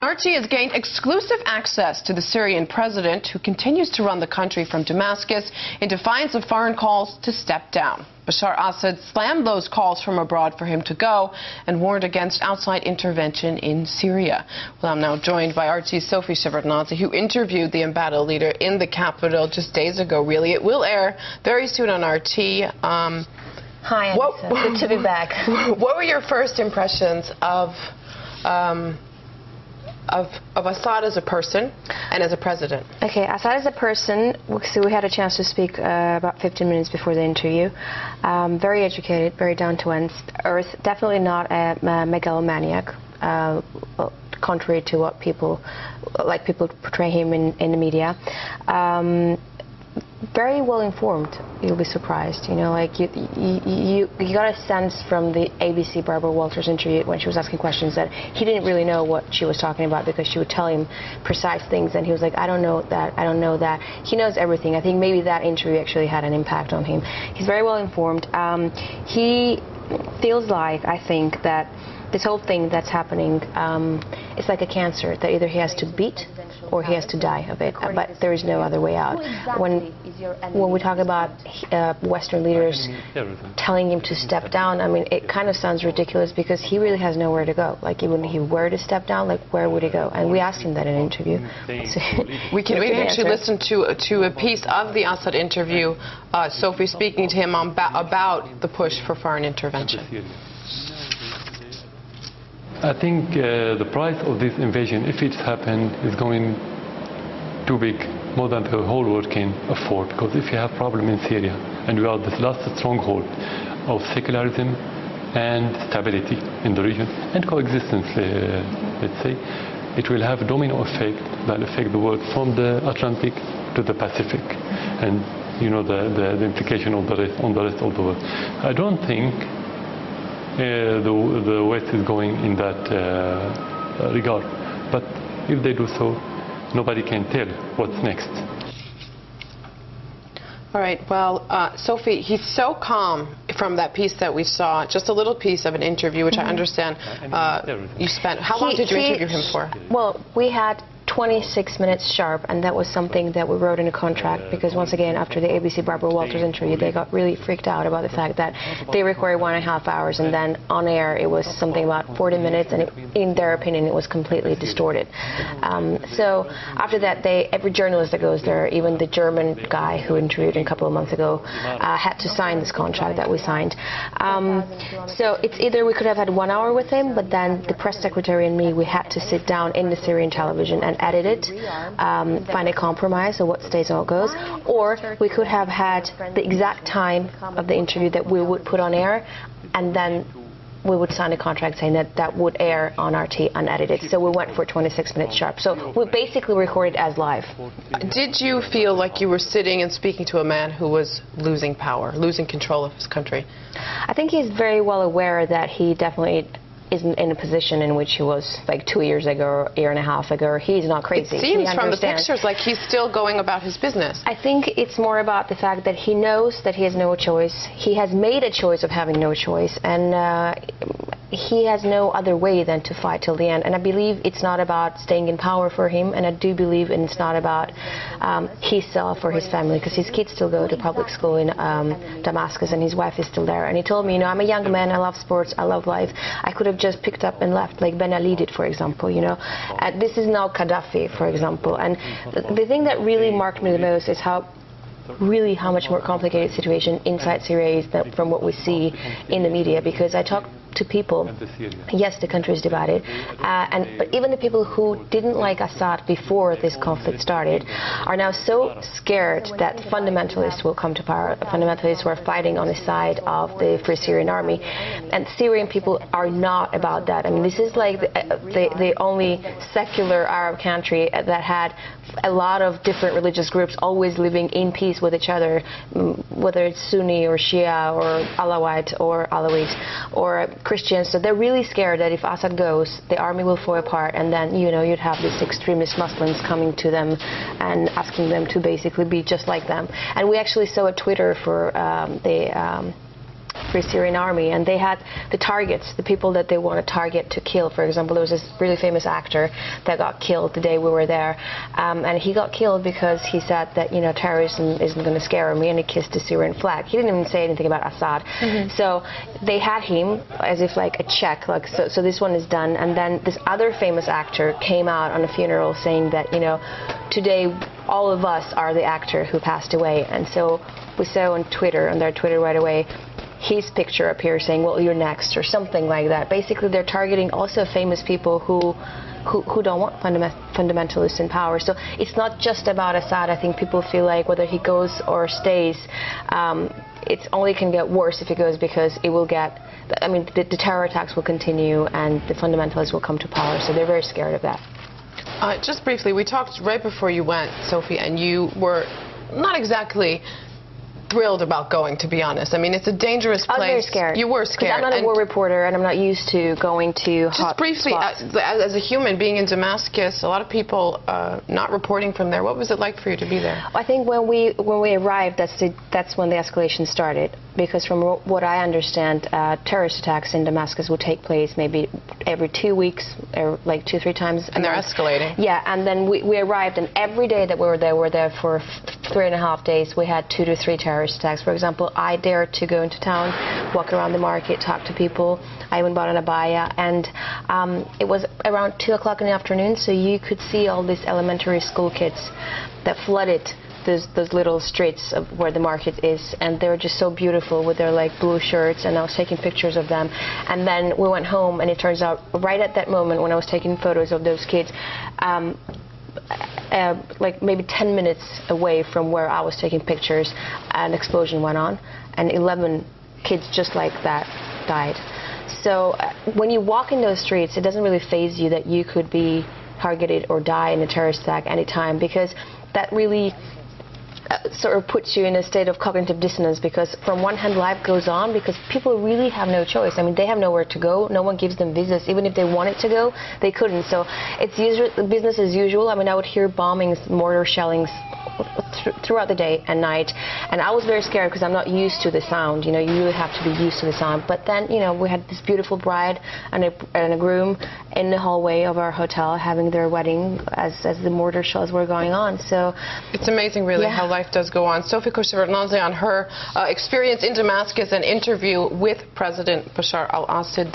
RT has gained exclusive access to the Syrian president, who continues to run the country from Damascus in defiance of foreign calls to step down. Bashar Assad slammed those calls from abroad for him to go and warned against outside intervention in Syria. Well, I'm now joined by RT's Sophie Shevardnadze, who interviewed the embattled leader in the capital just days ago, really. It will air very soon on RT. Hi, Anissa. Good to be back. What were your first impressions of Assad as a person and as a president? Okay, Assad as a person, so we had a chance to speak about 15 minutes before the interview. Very educated, very down to earth, definitely not a megalomaniac, contrary to what people portray him in the media. Very well informed. You'll be surprised. You know, like you got a sense from the ABC Barbara Walters interview when she was asking questions that he didn't really know what she was talking about, because she would tell him precise things and he was like, I don't know that, I don't know that. He knows everything. I think maybe that interview actually had an impact on him. He's very well informed. He feels like, I think, that this whole thing that's happening is like a cancer that either he has to beat or he has to die of it, but there is no other way out. When we talk about Western leaders telling him to step down, I mean, it kind of sounds ridiculous, because he really has nowhere to go. Like, even if he were to step down, like, where would he go? And we asked him that in an interview. So we can actually listen to a piece of the Assad interview, Sophie speaking to him about the push for foreign intervention. I think the price of this invasion, if it's happened, is going too big, more than the whole world can afford. Because if you have problem in Syria, and we are this last stronghold of secularism and stability in the region, and coexistence, let's say, it will have a domino effect that will affect the world from the Atlantic to the Pacific, and you know the implication of the rest, on the rest of the world. I don't think the West is going in that regard, but if they do so, nobody can tell what's next. All right, well, Sophie, he's so calm from that piece that we saw, just a little piece of an interview, which I understand you spent. How long did you interview him for? Well, we had 26 minutes sharp, and that was something that we wrote in a contract, because once again, after the ABC Barbara Walters interview, they got really freaked out about the fact that they recorded 1.5 hours, and then on air it was something about 40 minutes, and in their opinion it was completely distorted. So after that, every journalist that goes there, even the German guy who interviewed him a couple of months ago, had to sign this contract that we signed. So it's either we could have had 1 hour with him, but then the press secretary and me, we had to sit down in the Syrian television and edit it, find a compromise of what stays and what goes, or we could have had the exact time of the interview that we would put on air, and then we would sign a contract saying that that would air on RT unedited. So we went for 26 minutes sharp. So we basically recorded as live. Did you feel like you were sitting and speaking to a man who was losing power, losing control of his country? I think he's very well aware that he definitely isn't in a position in which he was like 2 years ago or a year and a half ago. He's not crazy. It seems from the pictures like he's still going about his business. I think it's more about the fact that he knows that he has no choice. He has made a choice of having no choice, and he has no other way than to fight till the end. And I believe it's not about staying in power for him, and I do believe it's not about himself or his family, because his kids still go to public school in Damascus, and his wife is still there. And he told me, you know, I'm a young man, I love sports, I love life. I could have just picked up and left, like Ben Ali did, for example, you know. This is now Gaddafi, for example. And the thing that really marked me the most is how much more complicated situation inside Syria is than from what we see in the media, because I talked to people. Yes, the country is divided, but even the people who didn't like Assad before this conflict started are now so scared that fundamentalists will come to power, fundamentalists who are fighting on the side of the Free Syrian Army. And Syrian people are not about that. I mean, this is like the only secular Arab country that had a lot of different religious groups always living in peace with each other, whether it's Sunni or Shia or Alawite or Alawite or Christians. So they're really scared that if Assad goes, the army will fall apart, and then, you know, you'd have these extremist Muslims coming to them and asking them to basically be just like them. And we actually saw a Twitter for Free Syrian Army, and they had the targets, the people that they want to target to kill. For example, there was this really famous actor that got killed the day we were there, and he got killed because he said that, you know, terrorism isn't going to scare me, and he kissed the Syrian flag. He didn't even say anything about Assad. So they had him as if like a check, like so this one is done. And then this other famous actor came out on a funeral saying that, you know, today all of us are the actor who passed away. And so we saw on Twitter, on their Twitter right away, his picture appears saying, well, you're next, or something like that. Basically, they're targeting also famous people who don't want fundamentalists in power. So it's not just about Assad. I think people feel like whether he goes or stays, it only can get worse if he goes, because it will get, I mean, the terror attacks will continue and the fundamentalists will come to power. So they're very scared of that. Just briefly, we talked right before you went, Sophie, and you were not exactly thrilled about going, to be honest. I mean, it's a dangerous place. I was very scared. You were scared. I'm not a war reporter, and I'm not used to going to hot Just briefly, spots. as a human being in Damascus, a lot of people not reporting from there. What was it like for you to be there? I think when we arrived, that's when the escalation started. Because from what I understand, terrorist attacks in Damascus would take place maybe every 2 weeks, or like 2 or 3 times. And they're escalating. Yeah, and then we arrived, and every day that we were there for 3.5 days, we had 2 to 3 terrorist attacks. For example, I dared to go into town, walk around the market, talk to people. I even bought an abaya, and it was around 2 o'clock in the afternoon, so you could see all these elementary school kids that flooded those little streets of where the market is, and they were just so beautiful with their like blue shirts, and I was taking pictures of them. And then we went home, and it turns out right at that moment when I was taking photos of those kids, like maybe 10 minutes away from where I was taking pictures, an explosion went on, and 11 kids just like that died. So when you walk in those streets, it doesn't really faze you that you could be targeted or die in a terrorist attack anytime, because that really sort of puts you in a state of cognitive dissonance, because from one hand life goes on because people really have no choice. I mean, they have nowhere to go. No one gives them visas. Even if they wanted to go, they couldn't. So it's business as usual. I mean, I would hear bombings, mortar shellings throughout the day and night, and I was very scared because I'm not used to the sound. You know, you really have to be used to the sound. But then, you know, we had this beautiful bride and a groom in the hallway of our hotel having their wedding as the mortar shells were going on. So it's amazing, really, yeah, how life does go on. Sophie Koshevardnadze on her experience in Damascus and interview with President Bashar Al Assad.